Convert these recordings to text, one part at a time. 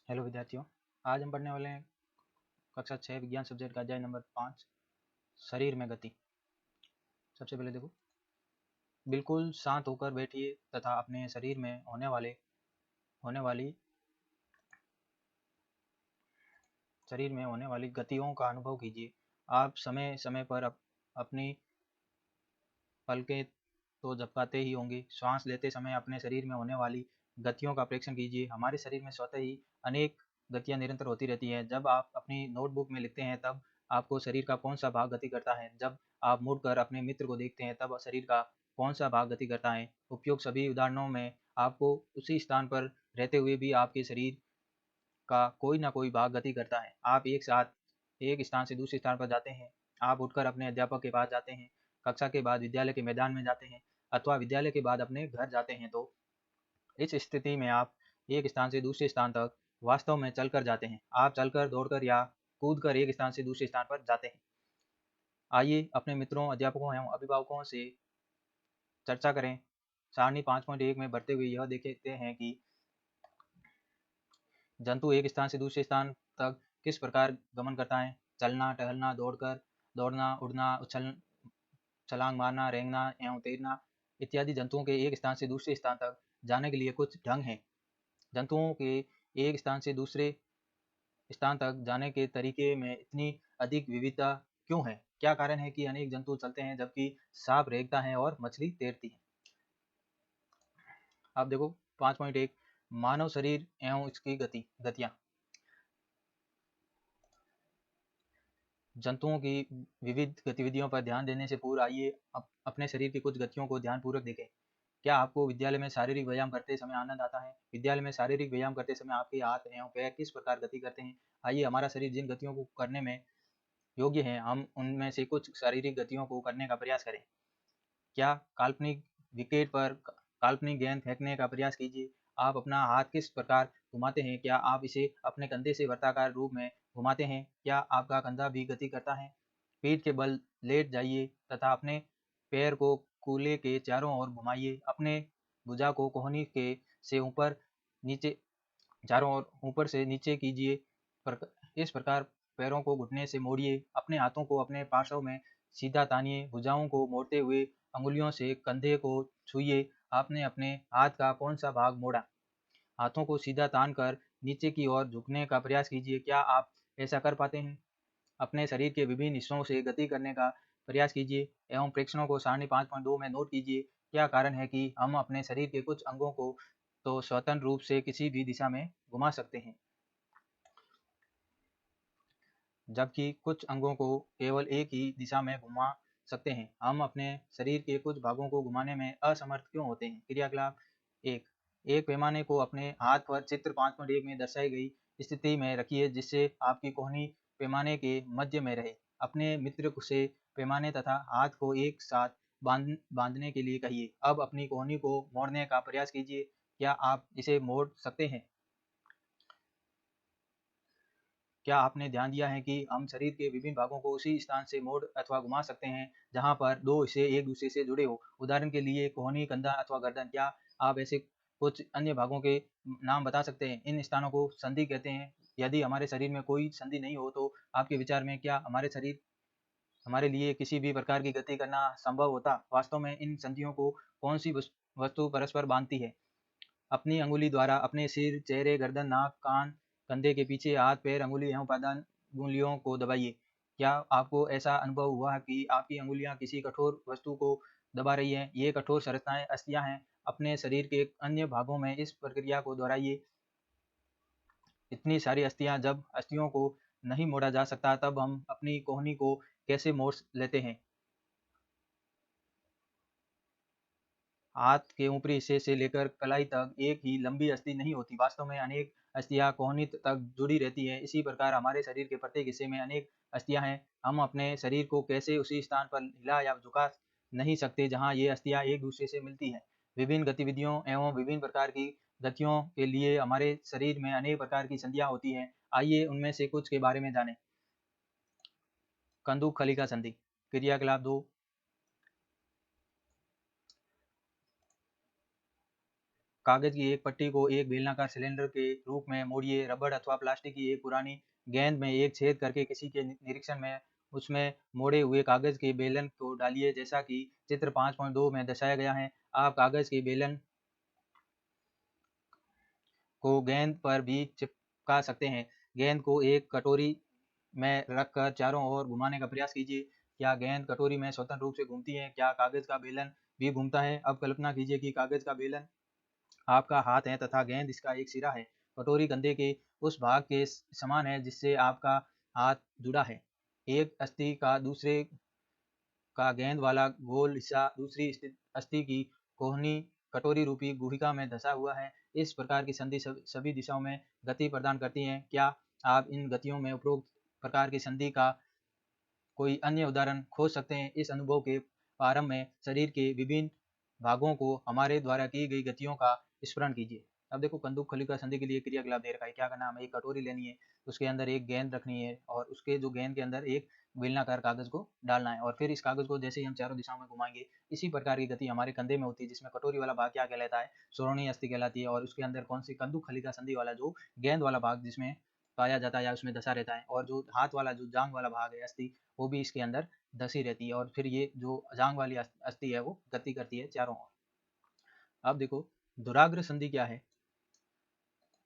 Hello विद्यार्थियों, आज हम पढ़ने वाले हैं कक्षा 6 विज्ञान सब्जेक्ट का अध्याय नंबर 5 शरीर में गति। सबसे पहले देखो, बिल्कुल शांत होकर बैठिए तथा अपने शरीर में होने वाली गतियों का अनुभव कीजिए। आप समय समय पर अपनी पलकें तो झपकाते ही होंगे। श्वास लेते समय अपने शरीर में होने वाली गतियों का प्रेक्षण कीजिए। हमारे शरीर में स्वतः ही अनेक गतियां निरंतर होती रहती हैं। जब आप अपनी नोटबुक में लिखते हैं तब आपको शरीर का कौन सा भाग गति करता है। जब आप मुड़कर अपने मित्र को देखते हैं तब शरीर का कौन सा भाग गति करता है। उपयुक्त सभी उदाहरणों में आपको उसी स्थान पर रहते हुए भी आपके शरीर का कोई ना कोई भाग गति करता है। आप एक साथ एक स्थान से दूसरे स्थान पर जाते हैं। आप उठकर अपने अध्यापक के पास जाते हैं, कक्षा के बाद विद्यालय के मैदान में जाते हैं अथवा विद्यालय के बाद अपने घर जाते हैं। तो इस स्थिति में आप एक स्थान से दूसरे स्थान तक वास्तव में चलकर जाते हैं। आप चलकर, दौड़कर या कूदकर एक स्थान से दूसरे स्थान पर जाते हैं। आइए अपने मित्रों, अध्यापकों एवं अभिभावकों से चर्चा करें। सारणी 5.1 में बढ़ते हुए यह देखते हैं कि जंतु एक स्थान से दूसरे स्थान तक किस प्रकार गमन करता है। चलना, टहलना, दौड़ना, उड़ना, छलांग मारना, रेंगना एवं तैरना इत्यादि जंतुओं के एक स्थान से दूसरे स्थान तक जाने के लिए कुछ ढंग हैं। जंतुओं के एक स्थान से दूसरे स्थान तक जाने के तरीके में इतनी अधिक विविधता क्यों है? क्या कारण है कि अनेक जंतु चलते हैं जबकि सांप रेंगता है और मछली तैरती है? आप देखो 5.1 मानव शरीर एवं इसकी गतियां। जंतुओं की विविध गतिविधियों पर ध्यान देने से पूर्व आइए अपने शरीर की कुछ गतियों को ध्यानपूर्वक देखें। क्या आपको विद्यालय में शारीरिक व्यायाम करते समय आनंद आता है? विद्यालय में शारीरिक व्यायाम करते समय आपके हाथ एवं पैर किस प्रकार गति करते हैं? आइए हमारा शरीर जिन गतियों को करने में योग्य है, हम उनमें से कुछ शारीरिक गतियों को करने का प्रयास करें। क्या काल्पनिक विकेट पर काल्पनिक गेंद फेंकने का प्रयास कीजिए। आप अपना हाथ किस प्रकार घुमाते हैं? क्या आप इसे अपने कंधे से वर्ताकार रूप में घुमाते हैं? क्या आपका कंधा भी गति करता है? पीठ के बल लेट जाइए तथा अपने पैर को कूल्हे के चारों ओर घुमाइए। अपने भुजा को कोहनी के से ऊपर नीचे चारों ओर ऊपर से नीचे कीजिए। इस प्रकार पैरों को घुटने से मोड़िए। अपने हाथों को अपने पार्श्व में सीधा तानिए। भुजाओं को मोड़ते हुए अंगुलियों से कंधे को छूइए। आपने अपने हाथ का कौन सा भाग मोड़ा? हाथों को सीधा तान कर नीचे की ओर झुकने का प्रयास कीजिए। क्या आप ऐसा कर पाते हैं? अपने शरीर के विभिन्न हिस्सों से गति करने का प्रयास कीजिए एवं प्रेक्षणों को सारणी 5.2 में नोट कीजिए। क्या कारण है कि हम अपने शरीर के कुछ अंगों को तो स्वतंत्र रूप से किसी भी दिशा में घुमा सकते हैं, जबकि कुछ अंगों को केवल एक ही दिशा में घुमा सकते हैं। हम अपने शरीर के कुछ भागों को घुमाने में असमर्थ क्यों होते हैं? क्रियाकलाप 1। एक पैमाने को अपने हाथ पर चित्र 5.1 में दर्शाई गई स्थिति में रखिए जिससे आपकी कोहनी पैमाने के मध्य में रहे। अपने मित्र से पैमाने तथा हाथ को एक साथ बांधने के लिए कहिए। अब अपनी कोहनी को मोड़ने का प्रयास कीजिए। क्या आप इसे मोड़ सकते हैं? क्या आपने ध्यान दिया है कि हम शरीर के विभिन्न भागों को उसी स्थान से मोड़ अथवा घुमा सकते हैं जहां पर दो हिस्से एक दूसरे से जुड़े हो? उदाहरण के लिए कोहनी, कंधा अथवा गर्दन। क्या आप ऐसे कुछ अन्य भागों के नाम बता सकते हैं? इन स्थानों को संधि कहते हैं। यदि हमारे शरीर में कोई संधि नहीं हो तो आपके विचार में क्या हमारे लिए किसी भी प्रकार की गति करना संभव होता? वास्तव में इन संधियों को कौन सी वस्तु परस्पर बांधती है? अपनी अंगुली द्वारा अपने सिर, चेहरे, गर्दन, नाक, कान, कंधे के पीछे, हाथ, पैर, अंगुली एवं पादान अंगुलियों को दबाइए। क्या आपको ऐसा अनुभव हुआ कि आपकी अंगुलियां किसी कठोर वस्तु को दबा रही हैं? ये कठोर संरचनाएं अस्थियां हैं। अपने शरीर के अन्य भागों में इस प्रक्रिया को दोहराइए। इतनी सारी अस्थियां, जब अस्थियों को नहीं मोड़ा जा सकता तब हम अपनी कोहनी को कैसे मोड़ लेते हैं? हाथ के ऊपरी हिस्से से लेकर कलाई तक एक ही लंबी अस्थि नहीं होती। वास्तव में अनेक अस्थियां कोहनी तक जुड़ी रहती हैं। इसी प्रकार हमारे शरीर के प्रत्येक हिस्से में अनेक अस्थियां हैं। हम अपने शरीर को कैसे उसी स्थान पर हिला या झुका नहीं सकते जहां ये अस्थियां एक दूसरे से मिलती हैं। विभिन्न गतिविधियों एवं विभिन्न प्रकार की गतियों के लिए हमारे शरीर में अनेक प्रकार की संधियां होती हैं। आइए उनमें से कुछ के बारे में जानें। कंदुक खलिका संधि। क्रियाकलाप 2। कागज की एक पट्टी को एक बेलनाकार सिलेंडर के रूप में मोड़िए। रबड़ अथवा प्लास्टिक की एक पुरानी गेंद में एक छेद करके किसी के निरीक्षण में उसमें मोड़े हुए कागज के बेलन को डालिए, जैसा कि चित्र 5.2 में दर्शाया गया है। आप कागज के बेलन को गेंद पर भी चिपका सकते हैं। गेंद को एक कटोरी में रखकर चारों ओर घुमाने का प्रयास कीजिए। क्या गेंद कटोरी में स्वतंत्र रूप से घूमती है? क्या कागज का बेलन भी घूमता है? अब कल्पना कीजिए कि कागज का बेलन आपका हाथ है तथा गेंद इसका एक सिरा है। कटोरी कंधे के उस भाग के समान है जिससे आपका हाथ जुड़ा है। एक अस्थि का दूसरे का गेंद वाला गोल हिस्सा दूसरी अस्थि की कोहनी कटोरी रूपी गुहिका में धंसा हुआ है। इस प्रकार की संधि सभी दिशाओं में गति प्रदान करती है। क्या आप इन गतियों में उपरोक्त प्रकार की संधि का कोई अन्य उदाहरण खोज सकते हैं? इस अनुभव के प्रारंभ में शरीर के विभिन्न भागों को हमारे द्वारा की गई गतियों का स्मरण कीजिए। अब देखो, कंदुक खलिका संधि के लिए क्रियाकलाप दे रखा है। क्या करना है? हमें एक कटोरी लेनी है, उसके अंदर एक गेंद रखनी है और उसके जो गेंद के अंदर एक बेलनाकार कागज को डालना है और फिर इस कागज को जैसे ही हम चारों दिशाओं में घुमाएंगे, इसी प्रकार की गति हमारे कंधे में होती है, जिसमें कटोरी वाला भाग क्या कहलाता है? श्रोणीय अस्थि कहलाती है। और उसके अंदर कौन सी? कंदुक खलिका संधि वाला जो गेंद वाला भाग जिसमें पाया जाता है या उसमें धसा रहता है, और जो हाथ वाला जो जांग वाला भाग है अस्थि, वो भी इसके अंदर धसी रहती है और फिर ये जो जांग वाली अस्थि है वो गति करती है चारों ओर। अब देखो, दुराग्र संधि क्या है?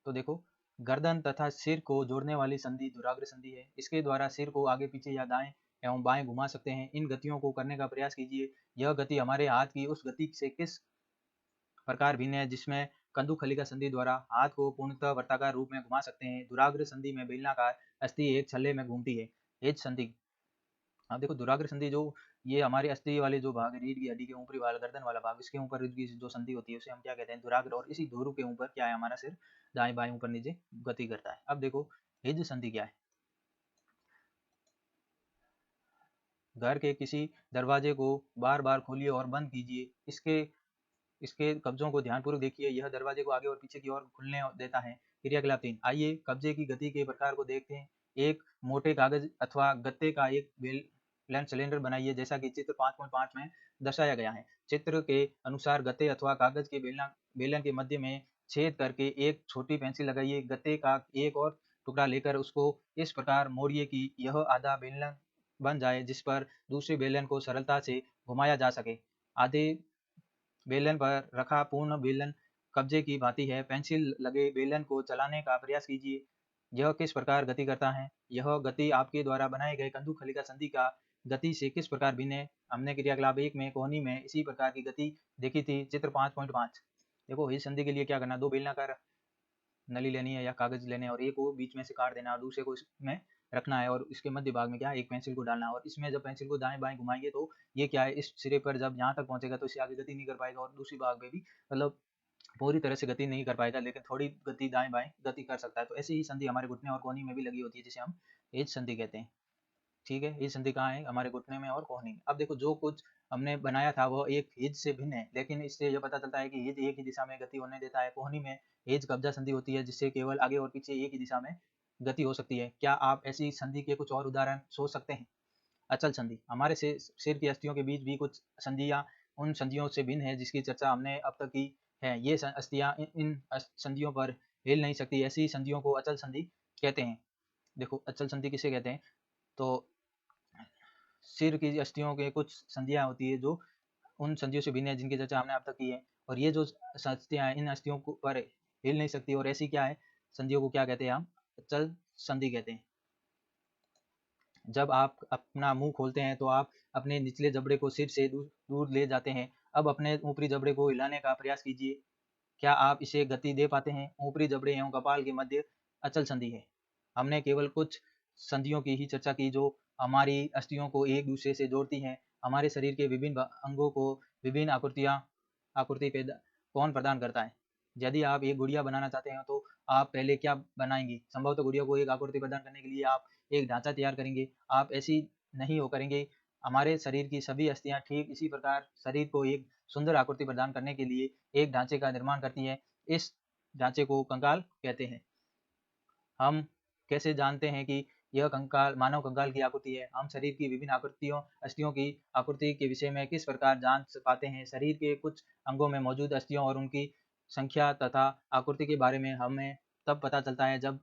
तो देखो, गर्दन तथा सिर को जोड़ने वाली संधि दुराग्र संधि है। इसके द्वारा सिर को आगे पीछे या दाएं एवं बाएं घुमा सकते हैं। इन गतियों को करने का प्रयास कीजिए। यह गति हमारे हाथ की उस गति से किस प्रकार भिन्न है जिसमें कंदुक खलिका संधि द्वारा हाथ को पूर्णतः वर्ताकार रूप में घुमा सकते हैं? दुराग्र संधि में बेलनाकार अस्थि एक छल्ले में घूमती है। हेज संधि। अब देखो, दुराग्र संधि जो ये हमारी अस्थि वाले जो भाग है, रीढ़ की हड्डी के ऊपरी वाला गर्दन वाला भाग, इसके ऊपर की जो संधि होती है उसे हम क्या कहते हैं? दुराग्र। और इसी धुरु के ऊपर क्या है? हमारा सिर दाएं बाएं ऊपर नीचे गति करता है। अब देखो, हिज संधि क्या है? घर के किसी दरवाजे को बार बार खोलिए और बंद कीजिए। इसके इसके कब्जों को ध्यानपूर्वक देखिए। यह दरवाजे को आगे और पीछे की ओर खुलने देता है। क्रियाकलाप 3। आइए कब्जे की गति के प्रकार को देखते हैं। एक मोटे कागज अथवा गत्ते का एक बेलन सिलेंडर बनाइए, जैसा कि चित्र 5.5 में दर्शाया गया है। चित्र के अनुसार गत्ते अथवा कागज के बेलन के मध्य में छेद करके एक छोटी पेंसिल लगाइए। गत्ते का एक और टुकड़ा लेकर उसको इस प्रकार मोड़िए कि यह आधा बेलन बन जाए, जिस पर दूसरे बेलन को सरलता से घुमाया जा सके। आधे बेलन पर रखा पूर्ण बेलन कब्जे की भांति है। पेंसिल लगे बेलन को चलाने का प्रयास कीजिए। यह किस प्रकार गति करता है? यह गति आपके द्वारा बनाए गए कंदुक खलिका संधि का गति से किस प्रकार भिन्न है? हमने क्रियाकलाप 1 में कोहनी में इसी प्रकार की गति देखी थी, चित्र 5.5। देखो, हिज संधि के लिए क्या करना? दो बेलनाकार नली लेनी है या कागज लेने हैं और एक को बीच में से काट देना और दूसरे को इसमें रखना है और इसके मध्य भाग में क्या है? एक पेंसिल को डालना है और इसमें जब पेंसिल को दाएं बाएं घुमाएंगे तो ये क्या है? इस सिरे पर जब यहाँ तक पहुंचेगा तो इससे आगे गति नहीं कर पाएगा और दूसरी भाग में भी मतलब पूरी तरह से गति नहीं कर पाएगा, लेकिन थोड़ी गति दाएं बाएं गति कर सकता है। तो ऐसी ही संधि हमारे घुटने और कोहनी में भी लगी होती है, जिसे हम एज संधि कहते हैं। ठीक है, हिज संधि कहाँ है? हमारे घुटने में और कोहनी में। अब देखो, जो कुछ हमने बनाया था वह एक हिज से भिन्न है, लेकिन इससे यह पता चलता है कि हिज एक ही दिशा में गति होने देता है। कोहनी में हिज कब्जा संधि होती है, जिससे केवल आगे और पीछे एक ही दिशा में गति हो सकती है। क्या आप ऐसी संधि के कुछ और उदाहरण सोच सकते हैं? अचल संधि। हमारे सिर की अस्थियों के बीच भी कुछ संधियां उन संधियों से भिन्न है जिसकी चर्चा हमने अब तक की है। ये अस्थियां इन संधियों पर हिल नहीं सकती। ऐसी संधियों को अचल संधि कहते हैं। देखो, अचल संधि किसे कहते हैं? तो सिर की अस्थियों के कुछ संधियां होती है जो उन संधियों से भिन्न है जिनकी चर्चा हमने अब तक की है, और ये जो अस्थियां हैं इन अस्थियों को पर हिल नहीं सकती, और ऐसी क्या है संधियों को क्या कहते हैं? हम अचल संधि कहते हैं। जब आप अपना मुंह खोलते हैं तो आप अपने निचले जबड़े को सिर से दूर दूर ले जाते हैं। अब अपने ऊपरी जबड़े को हिलाने का प्रयास कीजिए। क्या आप इसे गति दे पाते हैं? ऊपरी जबड़े एवं कपाल के मध्य अचल संधि है। हमने केवल कुछ संधियों की ही चर्चा की जो हमारी अस्थियों को एक दूसरे से जोड़ती हैं। हमारे शरीर के विभिन्न अंगों को विभिन्न आकृति कौन प्रदान करता है? यदि आप एक गुड़िया बनाना चाहते हैं तो आप पहले क्या बनाएंगे? संभवतः गुड़िया को एक आकृति प्रदान करने के लिए आप एक ढांचा तैयार करेंगे। आप ऐसी नहीं हो करेंगे। हमारे शरीर की सभी अस्थियां ठीक इसी प्रकार शरीर को एक सुंदर आकृति प्रदान करने के लिए एक ढांचे का निर्माण करती है। इस ढांचे को कंकाल कहते हैं। हम कैसे जानते हैं कि यह कंकाल मानव कंकाल की आकृति है? हम शरीर की विभिन्न आकृतियों अस्थियों की आकृति के विषय में किस प्रकार जान पाते हैं? शरीर के कुछ अंगों में मौजूद अस्थियों और उनकी संख्या तथा आकृति के बारे में हमें तब पता चलता है जब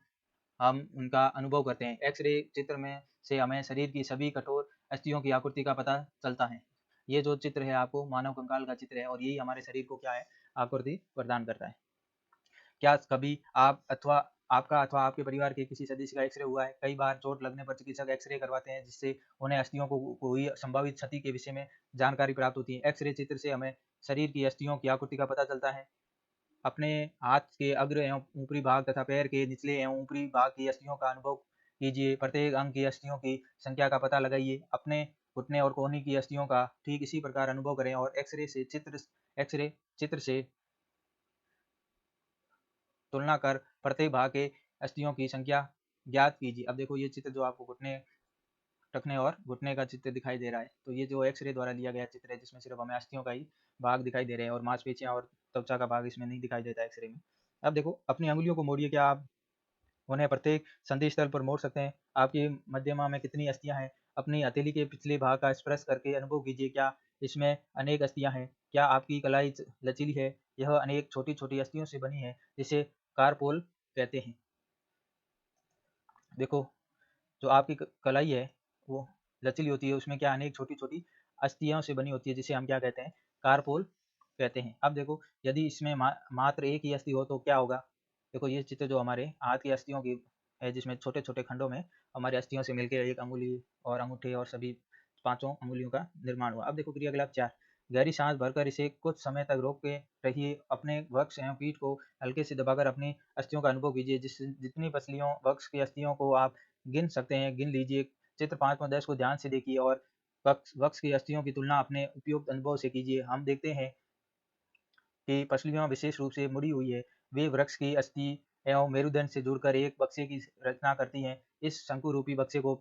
हम उनका अनुभव करते हैं। एक्स-रे चित्र में से हमें शरीर की सभी कठोर अस्थियों की आकृति का पता चलता है। ये जो चित्र है आपको मानव कंकाल का चित्र है और यही हमारे शरीर को क्या है, आकृति प्रदान करता है। क्या कभी आप अथवा आपका अथवा आपके परिवार के किसी सदस्य का एक्स-रे हुआ है? कई बार चोट लगने पर चिकित्सक एक्स-रे करवाते हैं जिससे उन्हें अस्थियों को हुई संभावित क्षति के विषय में जानकारी प्राप्त होती है। एक्स-रे चित्र से हमें शरीर की अस्थियों की आकृति का पता चलता है। अपने हाथ के अग्र एवं ऊपरी भाग तथा पैर के निचले एवं ऊपरी भाग की अस्थियों का अनुभव कीजिए। प्रत्येक अंग की अस्थियों की संख्या का पता लगाइए। अपने घुटने और कोहनी की अस्थियों का ठीक इसी प्रकार अनुभव करें और एक्स-रे चित्र से तुलना कर प्रत्येक भाग के अस्थियों की संख्या ज्ञात कीजिए। अब देखो ये चित्र जो आपको घुटने, टखने और घुटने का चित्र दिखाई दे रहा है, तो ये जो एक्स-रे द्वारा लिया गया चित्र है जिसमें सिर्फ हमें अस्थियों का ही भाग दिखाई दे रहे हैं और मांसपेशियाँ और त्वचा का भाग इसमें नहीं दिखाई देता है एक्स-रे में। अब देखो अपनी अंगुलियों को मोड़िए, क्या आप उन्हें प्रत्येक संधि स्थल पर मोड़ सकते हैं? आपकी मध्यमा में कितनी अस्थियाँ हैं? अपनी हथेली के पिछले भाग का स्पर्श करके अनुभव कीजिए, क्या इसमें अनेक अस्थियाँ हैं? क्या आपकी कलाई लचीली है? यह अनेक छोटी-छोटी अस्थियों से बनी है जिसे कार्पोल कहते हैं। देखो जो आपकी कलाई है वो लचीली होती है, उसमें क्या अनेक छोटी-छोटी अस्थियों से बनी होती है जिसे हम क्या कहते हैं, कार्पोल कहते हैं। अब देखो यदि इसमें मात्र एक ही अस्थि हो तो क्या होगा? देखो ये चित्र जो हमारे हाथ की अस्थियों की है जिसमें छोटे-छोटे खंडों में हमारी अस्थियों से मिलकर एक अंगुली और अंगूठे और सभी पाँचों अंगुलियों का निर्माण हुआ। अब देखो क्रियाकलाप 4, गहरी सांस भरकर इसे कुछ समय तक रोके रहिए। अपने वक्ष एवं पीठ को हल्के से दबाकर अपनी अस्थियों का अनुभव कीजिए। जितनी पसलियों वक्ष की अस्थियों को आप गिन सकते हैं गिन लीजिए। चित्र 5.10 को ध्यान से देखिए और वक्ष की अस्थियों की तुलना अपने उपयुक्त अनुभव से कीजिए। हम देखते हैं कि पसलियां विशेष रूप से मुड़ी हुई है। वे वृक्ष की अस्थि एवं मेरुदंड से जुड़कर एक बक्से की रचना करती हैं। इस शंकु रूपी बक्से को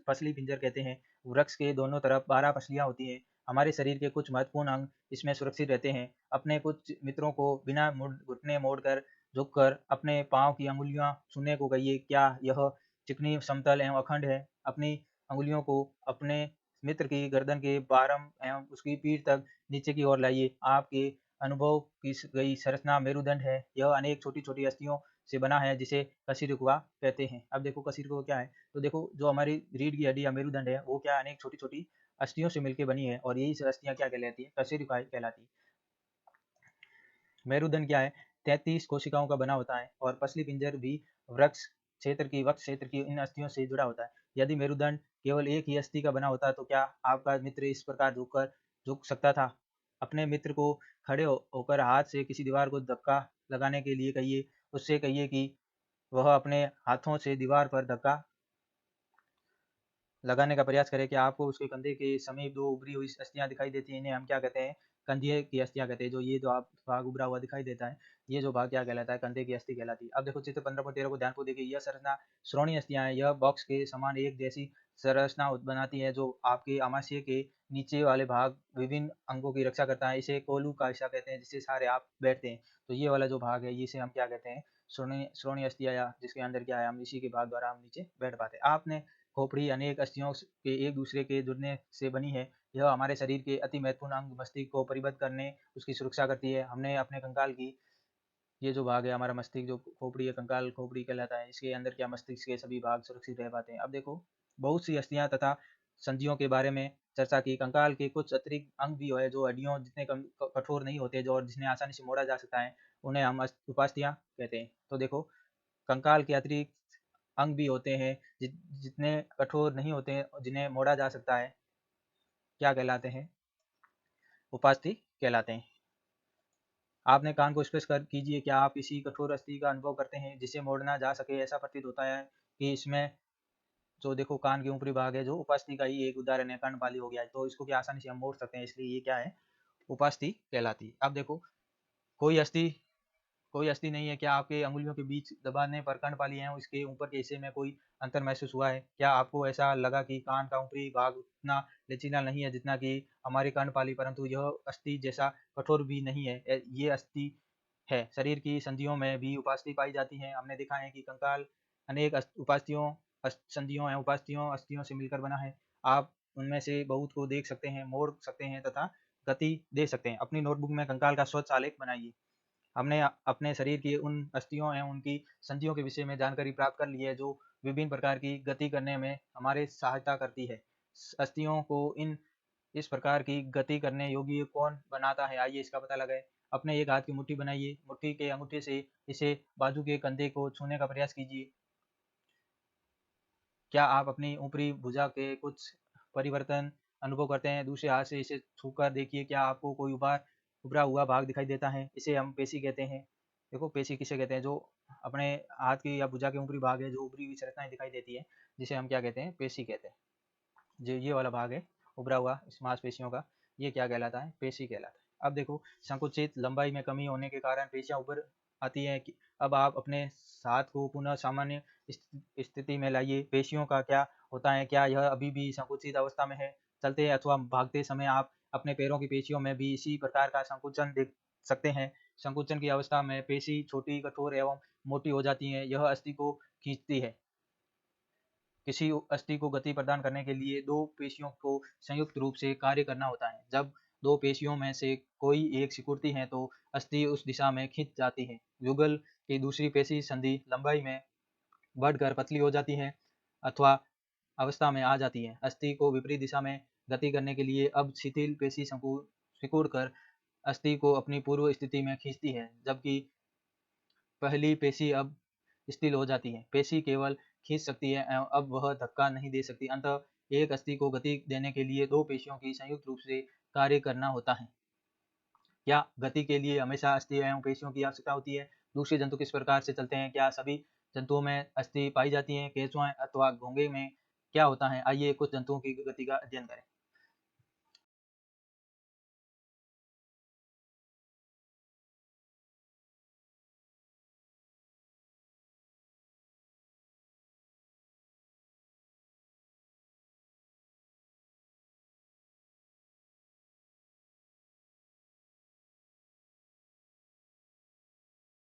पसली पिंजर कहते हैं। वृक्ष के दोनों तरफ 12 पसलियां होती हैं। हमारे शरीर के कुछ महत्वपूर्ण अंग इसमें सुरक्षित रहते हैं। अपने कुछ मित्रों को बिना घुटने मोड़कर झुककर अपने पाँव की अंगुलियां छूने को कहिए, क्या यह चिकनी समतल एवं अखंड है? अपनी अंगुलियों को अपने मित्र की गर्दन के बारम एवं उसकी पीठ तक नीचे की ओर लाइए। आपके अनुभव की गई संरचना मेरुदंड है। यह अनेक छोटी-छोटी अस्थियों से बना है जिसे कशेरुकवा कहते हैं। अब देखो कशेरुकवा क्या है? तो देखो जो हमारी रीढ़ की हड्डी या मेरुदंड है वो क्या अनेक छोटी-छोटी अस्थियों से मिलकर बनी है और यही अस्थियां क्या कहलाती है? कशेरुकाएँ कहलाती है। मेरुदंड क्या है? 33 कोशिकाओं का बना होता है और पसली पिंजर भी वृक्ष क्षेत्र की इन अस्थियों से जुड़ा होता है। यदि मेरुदंड केवल एक ही अस्थि का बना होता तो क्या आपका मित्र इस प्रकार झुक सकता था? अपने मित्र को खड़े होकर हाथ से किसी दीवार को धक्का लगाने के लिए कहिए। उससे कहिए कि वह अपने हाथों से दीवार पर धक्का लगाने का प्रयास करें। कि आपको उसके कंधे के समीप दो उभरी हुई अस्थियां दिखाई देती हैं, इन्हें हम क्या कहते हैं? कंधे की अस्थियां कहते हैं। जो ये जो आप भाग उभरा हुआ दिखाई देता है, ये जो भाग क्या कहलाता है? कंधे की अस्थि कहलाती है। अब देखो चित्र 15.13 को ध्यानपूर्वक देखिए। यह संरचना श्रोणीय अस्थियां है। यह बॉक्स के समान एक जैसी संरचना बनाती है जो आपके आमाशय के नीचे वाले भाग विभिन्न अंगों की रक्षा करता है। इसे कोलू का हिस्सा कहते हैं जिससे सारे आप बैठते हैं। तो ये वाला जो भाग है इसे हम क्या कहते हैं? श्रोणीय अस्थियां, या जिसके अंदर क्या है हम इसी के भाग द्वारा हम नीचे बैठ पाते हैं। आपने खोपड़ी अनेक अस्थियों के एक दूसरे के जुड़ने से बनी है। यह हमारे शरीर के अति महत्वपूर्ण अंग मस्तिष्क को परिबद्ध करने उसकी सुरक्षा करती है। हमने अपने कंकाल की ये जो भाग है हमारा मस्तिष्क जो खोपड़ी है, कंकाल खोपड़ी कहलाता है, इसके अंदर क्या मस्तिष्क के सभी भाग सुरक्षित रह पाते हैं। अब देखो बहुत सी अस्थियां तथा संधियों के बारे में चर्चा की। कंकाल के कुछ अतिरिक्त अंग भी है जो हड्डियों जितने कठोर नहीं होते जो और जिन्हें आसानी से मोड़ा जा सकता है, उन्हें हम उपास्थियां कहते हैं। तो देखो कंकाल के अतिरिक्त अंग भी होते हैं जितने कठोर नहीं होते हैं जिन्हें मोड़ा जा सकता है, क्या कहलाते हैं? उपास्थि कहलाते हैं। आपने कान को स्पर्श कर कीजिए, क्या आप किसी कठोर अस्थि का अनुभव करते हैं जिसे मोड़ना जा सके? ऐसा प्रतीत होता है कि इसमें जो देखो कान के ऊपरी भाग है जो उपास्थि का ही एक उदाहरण है, कर्णपाली हो गया, तो इसको क्या आसानी से हम मोड़ सकते हैं, इसलिए ये क्या है? उपास्थि कहलाती है। अब देखो कोई अस्थि कोई अस्थि नहीं है। क्या आपके अंगुलियों के बीच दबाने पर कर्णपाली है उसके ऊपर के हिस्से में कोई अंतर महसूस हुआ है? क्या आपको ऐसा लगा कि कान का ऊपरी भाग उतना लचीला नहीं है जितना कि हमारी कर्णपाली, परंतु यह अस्थि जैसा कठोर भी नहीं है? ये अस्थि है। शरीर की संधियों में भी उपास्थि पाई जाती है। हमने देखा है कि कंकाल अनेक संधियों एवं उपास्थियों अस्थियों से मिलकर बना है। आप उनमें से बहुत को देख सकते हैं, मोड़ सकते हैं तथा गति दे सकते हैं। अपनी नोटबुक में कंकाल का स्वच्छ आलेख बनाइए। हमने अपने शरीर की उन अस्थियों एवं उनकी संधियों के विषय में जानकारी प्राप्त कर ली है जो विभिन्न प्रकार की गति करने में हमारे सहायता करती है। अस्थियों को इस प्रकार की गति करने योग्य कौन बनाता है, आइए इसका पता लगाएं। अपने एक हाथ की मुट्ठी बनाइए, मुट्ठी के अंगूठे से इसे बाजू के कंधे को छूने का प्रयास कीजिए। क्या आप अपनी ऊपरी भुजा के कुछ परिवर्तन अनुभव करते हैं? दूसरे हाथ से इसे छूकर देखिए, क्या आपको कोई उभरा हुआ भाग दिखाई देता है? इसे हम पेशी कहते हैं। देखो पेशी किसे कहते हैं? जो अपने हाथ की या भुजा के ऊपरी भाग है, जो उभरी हुई संरचनाएं दिखाई देती है, जिसे हम क्या कहते हैं? पेशी कहते हैं। जो ये वाला भाग है उभरा हुआ इस मांसपेशियों का, ये क्या कहलाता है? पेशी कहलाता है। अब देखो संकुचित लंबाई में कमी होने के कारण पेशियां उभर आती हैं। अब आप अपने हाथ को पुनः सामान्य स्थिति में लाइए। पेशियों का क्या होता है? क्या यह अभी भी संकुचित अवस्था में है? चलते अथवा भागते समय आप अपने पैरों की पेशियों में भी इसी प्रकार का संकुचन देख सकते हैं। संकुचन की अवस्था में पेशी छोटी, कठोर एवं मोटी हो जाती है। यह अस्थि को खींचती है। किसी अस्थि को गति प्रदान करने के लिए दो पेशियों को संयुक्त रूप से कार्य करना होता है। जब दो पेशियों में से कोई एक सिकुड़ती है तो अस्थि उस दिशा में खिंच जाती है। युगल की दूसरी पेशी संधि लंबाई में बढ़कर पतली हो जाती है अथवा अवस्था में आ जाती है। अस्थि को विपरीत दिशा में गति करने के लिए अब शिथिल पेशी सिकुड़ कर अस्थि को अपनी पूर्व स्थिति में खींचती है, जबकि पहली पेशी अब स्थिर हो जाती है। पेशी केवल खींच सकती है एवं अब वह धक्का नहीं दे सकती। अतः एक अस्थि को गति देने के लिए दो पेशियों की संयुक्त रूप से कार्य करना होता है। क्या गति के लिए हमेशा अस्थि एवं पेशियों की आवश्यकता होती है? दूसरे जंतु किस प्रकार से चलते हैं? क्या सभी जंतुओं में अस्थि पाई जाती है? केंचुआ अथवा घोंघे में क्या होता है? आइए कुछ जंतुओं की गति का अध्ययन करें।